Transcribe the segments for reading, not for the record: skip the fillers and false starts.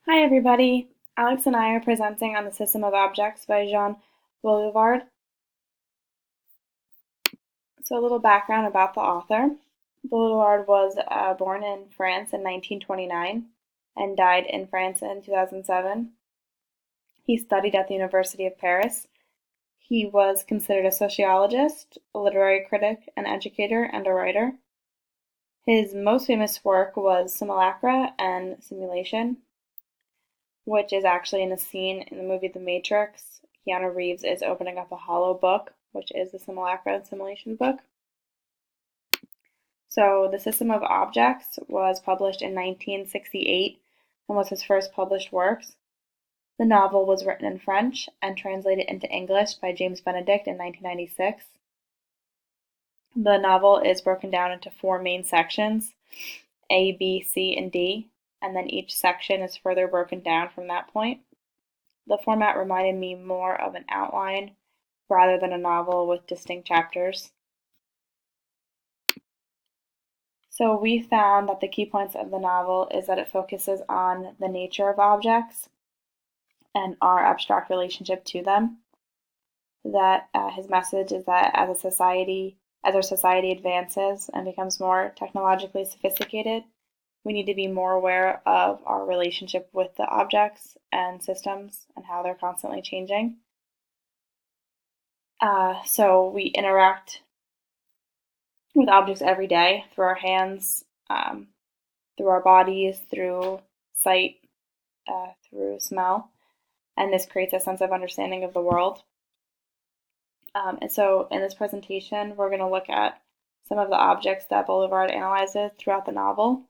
Hi everybody! Alex and I are presenting on The System of Objects by Jean Boulevard. So a little background about the author. Boulevard was born in France in 1929 and died in France in 2007. He studied at the University of Paris. He was considered a sociologist, a literary critic, an educator, and a writer. His most famous work was Simulacra and Simulation, which is actually in a scene in the movie The Matrix. Keanu Reeves is opening up a hollow book, which is the Simulacra and Simulation book. So The System of Objects was published in 1968 and was his first published work. The novel was written in French and translated into English by James Benedict in 1996. The novel is broken down into four main sections, A, B, C, and D, and then each section is further broken down from that point. The format reminded me more of an outline rather than a novel with distinct chapters. So we found that the key points of the novel is that it focuses on the nature of objects and our abstract relationship to them. That his message is that as our society advances and becomes more technologically sophisticated, we need to be more aware of our relationship with the objects and systems and how they're constantly changing. So we interact with objects every day through our hands, through our bodies, through sight, through smell, and this creates a sense of understanding of the world. And so in this presentation, we're going to look at some of the objects that Boulevard analyzes throughout the novel.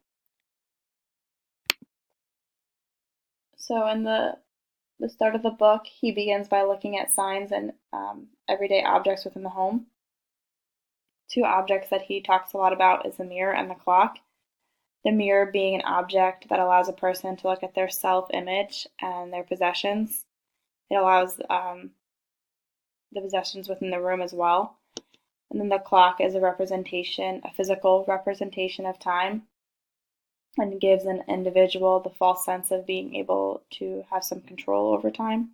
So in the start of the book, he begins by looking at signs and everyday objects within the home. Two objects that he talks a lot about is the mirror and the clock. The mirror being an object that allows a person to look at their self-image and their possessions. It allows the possessions within the room as well. And then the clock is a physical representation of time, and gives an individual the false sense of being able to have some control over time.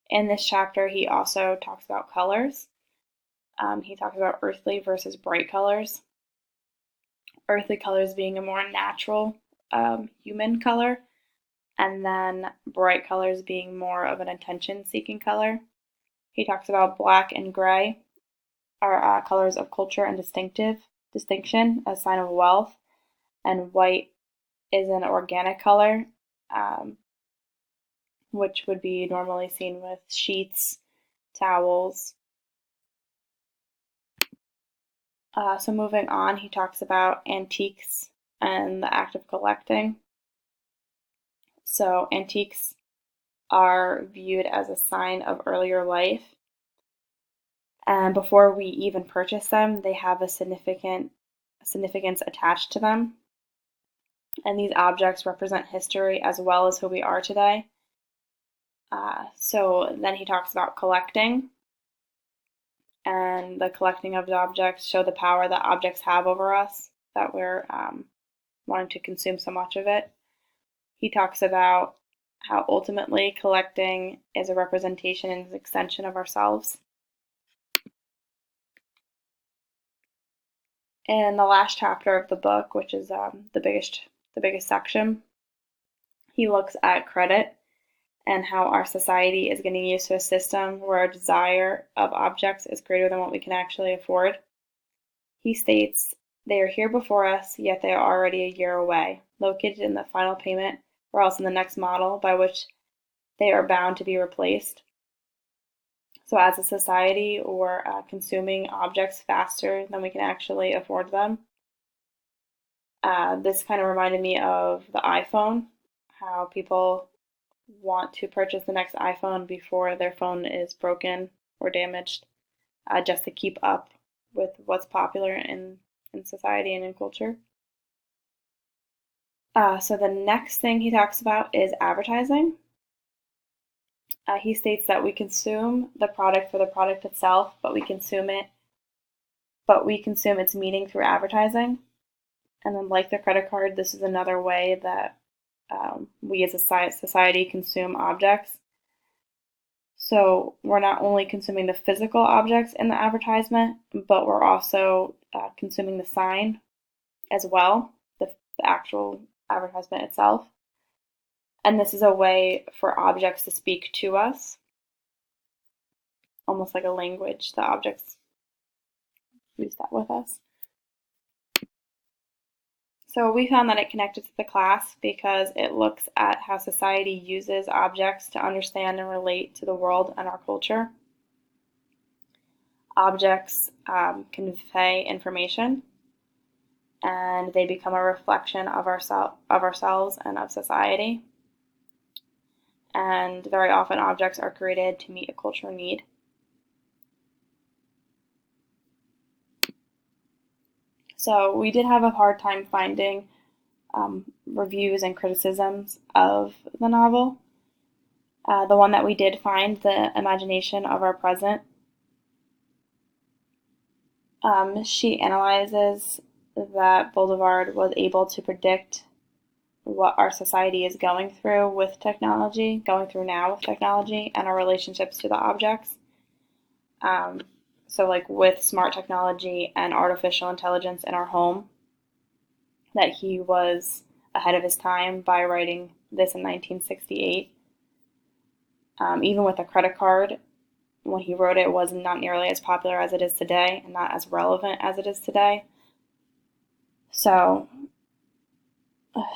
In this chapter, he also talks about colors. He talks about earthly versus bright colors. Earthly colors being a more natural human color, and then bright colors being more of an attention-seeking color. He talks about black and gray are colors of culture and distinction, a sign of wealth, and white is an organic color, which would be normally seen with sheets, towels. So moving on, he talks about antiques and the act of collecting. So antiques are viewed as a sign of earlier life. And before we even purchase them, they have a significance attached to them. And these objects represent history as well as who we are today. So then he talks about collecting. And the collecting of the objects show the power that objects have over us, that we're wanting to consume so much of it. He talks about how ultimately collecting is a representation and an extension of ourselves. In the last chapter of the book, which is the biggest section, he looks at credit and how our society is getting used to a system where our desire of objects is greater than what we can actually afford. He states, "They are here before us, yet they are already a year away, located in the final payment or else in the next model by which they are bound to be replaced." So as a society, we're consuming objects faster than we can actually afford them. This kind of reminded me of the iPhone, how people want to purchase the next iPhone before their phone is broken or damaged, just to keep up with what's popular in society and in culture. So the next thing he talks about is advertising. He states that we consume the product for the product itself, but we consume its meaning through advertising. And then like the credit card, this is another way that we as a society consume objects. So we're not only consuming the physical objects in the advertisement, but we're also consuming the sign as well, the actual advertisement itself. And this is a way for objects to speak to us, almost like a language. The objects use that with us. So we found that it connected to the class because it looks at how society uses objects to understand and relate to the world and our culture. Objects convey information, and they become a reflection of ourselves and of society. And very often objects are created to meet a cultural need. So we did have a hard time finding reviews and criticisms of the novel. The one that we did find, The Imagination of Our Present, she analyzes that Boulevarde was able to predict what our society is going through now with technology, and our relationships to the objects. So like with smart technology and artificial intelligence in our home, that he was ahead of his time by writing this in 1968. Even with a credit card, when he wrote it was not nearly as popular as it is today and not as relevant as it is today. So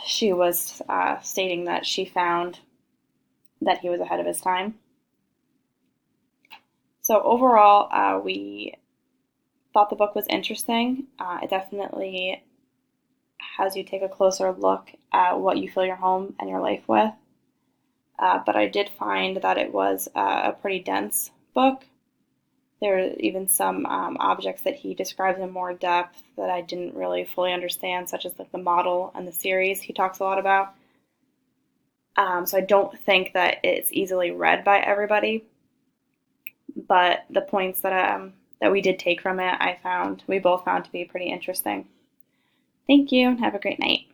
she was stating that she found that he was ahead of his time. So overall, we thought the book was interesting. It definitely has you take a closer look at what you fill your home and your life with. But I did find that it was a pretty dense book. There are even some objects that he describes in more depth that I didn't really fully understand, such as like the model and the series he talks a lot about. So I don't think that it's easily read by everybody. But the points that we did take from it, we both found to be pretty interesting. Thank you, and have a great night.